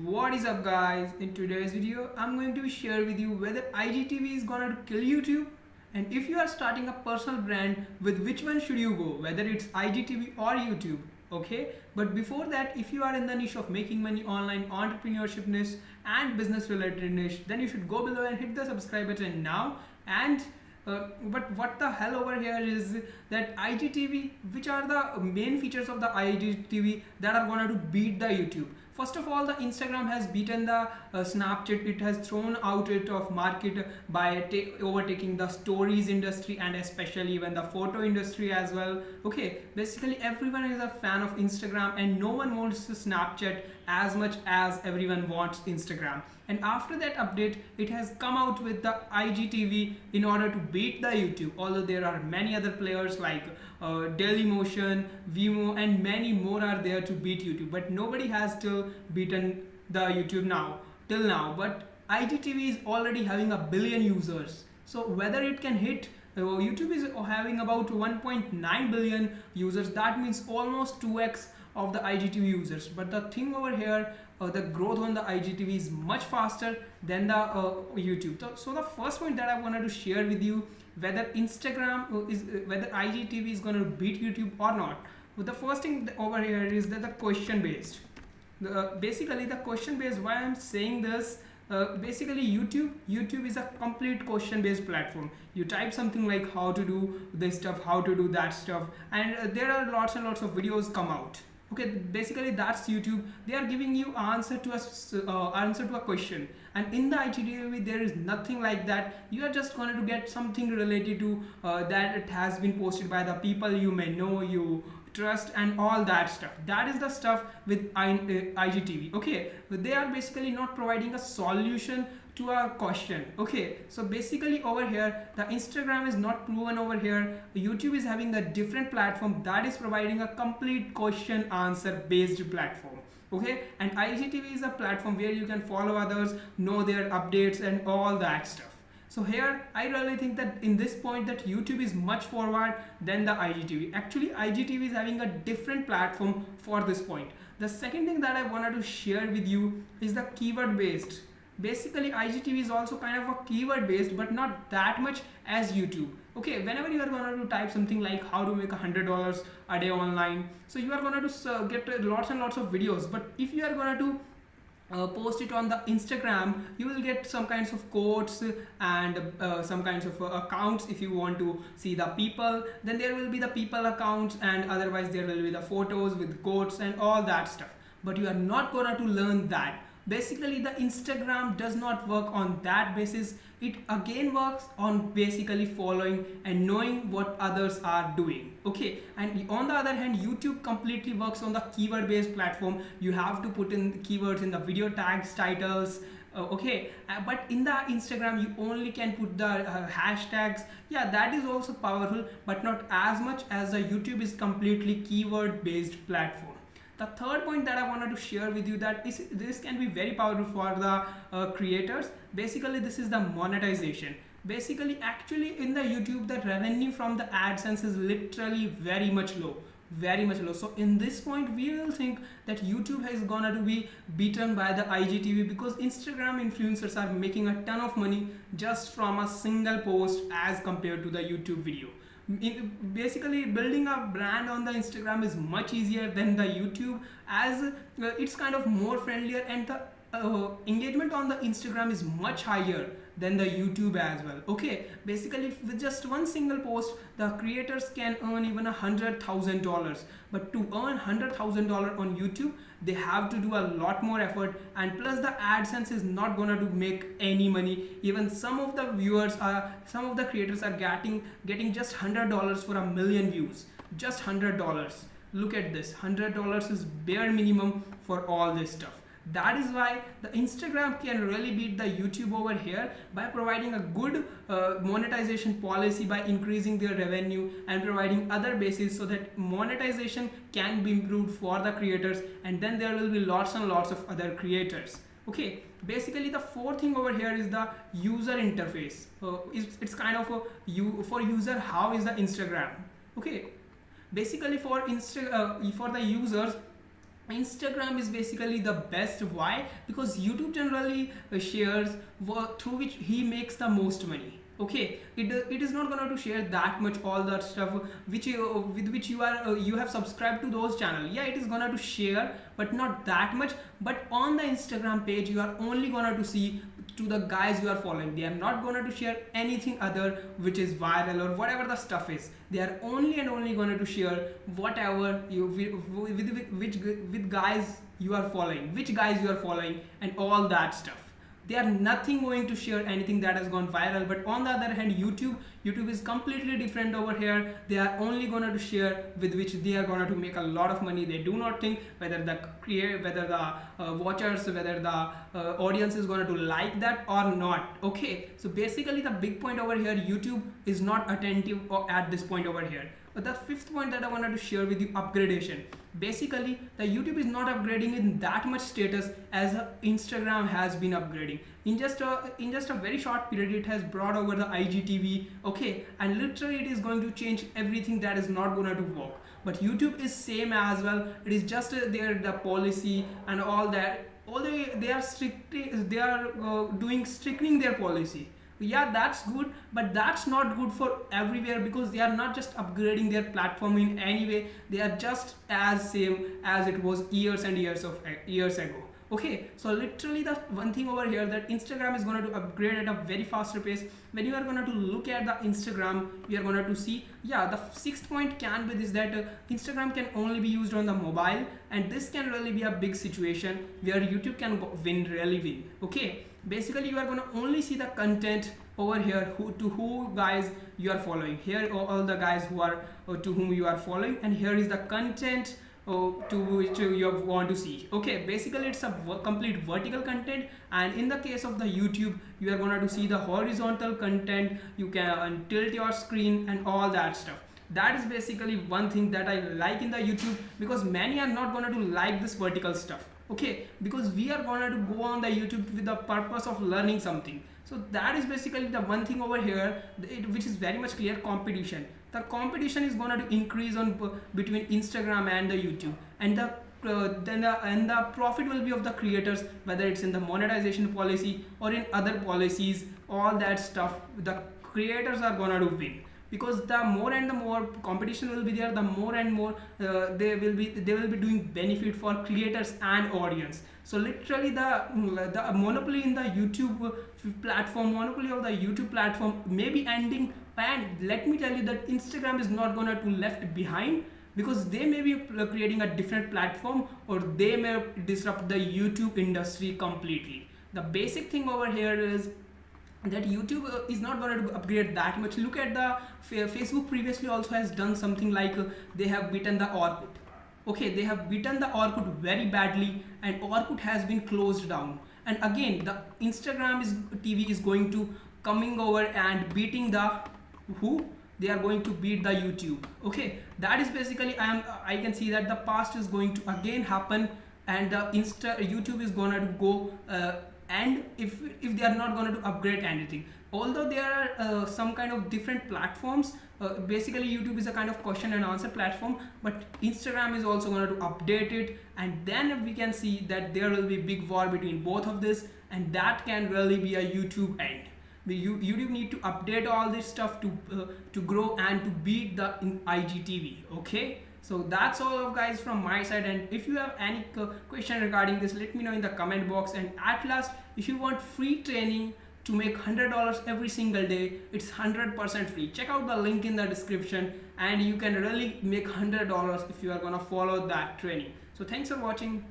What is up guys? In today's video I'm going to share with you whether IGTV is gonna kill YouTube, and if you are starting a personal brand, with which one should you go, whether it's IGTV or YouTube. Okay, but before that, if you are in the niche of making money online, entrepreneurship niche and business related niche, then you should go below and hit the subscribe button now. And but what the hell over here is that IGTV, which are the main features of the IGTV that are going to beat the YouTube? First of all, the Instagram has beaten the Snapchat. It has thrown out it of market by overtaking the stories industry and especially even the photo industry as well. Okay, basically everyone is a fan of Instagram and no one wants Snapchat as much as everyone wants Instagram. And after that update, it has come out with the IGTV in order to beat the YouTube. Although there are many other players like Dailymotion, Vimo, and many more are there to beat YouTube, but nobody has still beaten the YouTube till now. But IGTV is already having a billion users. So whether it can hit, YouTube is having about 1.9 billion users. That means almost 2x of the IGTV users. But the thing over here, the growth on the IGTV is much faster than the YouTube. So the first point that I wanted to share with you, whether whether IGTV is going to beat YouTube or not. But the first thing over here is that the question based. Basically the question based. Why I'm saying this? Basically YouTube is a complete question based platform. You type something like how to do this stuff, how to do that stuff, and there are lots and lots of videos come out. Okay, basically that's YouTube. They are giving you answer to a question, and in the IGTV there is nothing like that. You are just going to get something related to that it has been posted by the people you may know, you trust, and all that stuff. That is the stuff with IGTV. Okay, they are basically not providing a solution to a question. Okay, so basically over here the Instagram is not proven. Over here YouTube is having a different platform that is providing a complete question answer based platform. Okay, and IGTV is a platform where you can follow others, know their updates and all that stuff. So here I really think that in this point that YouTube is much forward than the IGTV. Actually IGTV is having a different platform for this point. The second thing that I wanted to share with you is the keyword based. Basically IGTV is also kind of a keyword based, but not that much as YouTube. Okay, whenever you are going to type something like how to make $100 a day online, so you are going to get lots and lots of videos. But if you are going to post it on the Instagram, you will get some kinds of quotes and some kinds of accounts. If you want to see the people, then there will be the people accounts, and otherwise there will be the photos with quotes and all that stuff. But you are not gonna to learn that. Basically the Instagram does not work on that basis. It again works on basically following and knowing what others are doing. Okay, and on the other hand YouTube completely works on the keyword based platform. You have to put in keywords in the video tags, titles. Okay, but in the Instagram you only can put the hashtags. Yeah, that is also powerful, but not as much as the YouTube is completely keyword based platform. The third point that I wanted to share with you, that this can be very powerful for the creators. Basically this is the monetization. Basically actually in the YouTube the revenue from the AdSense is literally very much low. So in this point we will think that YouTube is gonna to be beaten by the IGTV, because Instagram influencers are making a ton of money just from a single post as compared to the YouTube video. Basically building a brand on the Instagram is much easier than the YouTube, as it's kind of more friendlier, and the engagement on the Instagram is much higher than the YouTube as well. Okay, basically with just one single post the creators can earn even $100,000, but to earn $100,000 on YouTube they have to do a lot more effort, and plus the AdSense is not gonna to make any money. Even some of the creators are getting just $100 for a million views. Just $100. Look at this, $100 is bare minimum for all this stuff. That is why the Instagram can really beat the YouTube over here by providing a good monetization policy, by increasing their revenue and providing other bases, so that monetization can be improved for the creators, and then there will be lots and lots of other creators. Okay, basically the fourth thing over here is the user interface. It's kind of for user, how is the Instagram? Okay, basically for the users, Instagram is basically the best. Why? Because YouTube generally shares through which he makes the most money. Okay, it is not going to share that much all that stuff which with which you have subscribed to those channel. Yeah, it is going to share, but not that much. But on the Instagram page, you are only going to see to the guys you are following. They are not going to share anything other which is viral or whatever the stuff is. They are only and only going to share whatever you with guys you are following, which guys you are following, and all that stuff. They are nothing going to share anything that has gone viral. But on the other hand, YouTube is completely different over here. They are only going to share with which they are going to make a lot of money. They do not think whether the watchers, whether the audience is going to like that or not. Okay, so basically the big point over here, YouTube is not attentive at this point over here. But the fifth point that I wanted to share with you, upgradation. Basically, the YouTube is not upgrading in that much status as Instagram has been upgrading. In just a very short period, it has brought over the IGTV. Okay, and literally it is going to change everything that is not going to work. But YouTube is same as well. It is just the policy and all that. Although they are strictening their policy. Yeah, that's good, but that's not good for everywhere, because they are not just upgrading their platform in any way. They are just as same as it was years and years ago. Okay, so literally the one thing over here, that Instagram is going to upgrade at a very faster pace. When you are going to look at the Instagram, you are going to see, yeah, the sixth point can be this, that Instagram can only be used on the mobile, and this can really be a big situation where YouTube can really win. Okay, basically you are going to only see the content over here who guys you are following. Here all the guys who are to whom you are following, and here is the content to which you want to see. Okay, basically it's a complete vertical content, and in the case of the YouTube, you are going to see the horizontal content. You can tilt your screen and all that stuff. That is basically one thing that I like in the YouTube, because many are not going to like this vertical stuff. Okay, because we are going to go on the YouTube with the purpose of learning something. So that is basically the one thing over here, which is very much clear. Competition. The competition is going to increase on between Instagram and the YouTube, and the profit will be of the creators, whether it's in the monetization policy or in other policies. All that stuff, the creators are going to win, because the more and the more competition will be there, the more and more they will be doing benefit for creators and audience. So literally the monopoly in the YouTube platform, monopoly of the YouTube platform may be ending. And let me tell you that Instagram is not gonna be left behind, because they may be creating a different platform, or they may disrupt the YouTube industry completely. The basic thing over here is that YouTube is not going to upgrade that much. Look at the Facebook previously also has done something like they have beaten the Orkut. Okay, they have beaten the Orkut very badly, and Orkut has been closed down. And again, the Instagram TV is going to coming over and beating the who? They are going to beat the YouTube. Okay, that is basically I can see that the past is going to again happen, and the YouTube is going to go. And if they are not going to upgrade anything, although there are some kind of different platforms, basically YouTube is a kind of question and answer platform, but Instagram is also going to update it, and then we can see that there will be big war between both of this, and that can really be a YouTube end. YouTube need to update all this stuff to grow and to beat the IGTV. Okay, so that's all guys from my side, and if you have any question regarding this, let me know in the comment box. And at last, if you want free training to make $100 every single day, it's 100% free. Check out the link in the description, and you can really make $100 if you are gonna follow that training. So thanks for watching.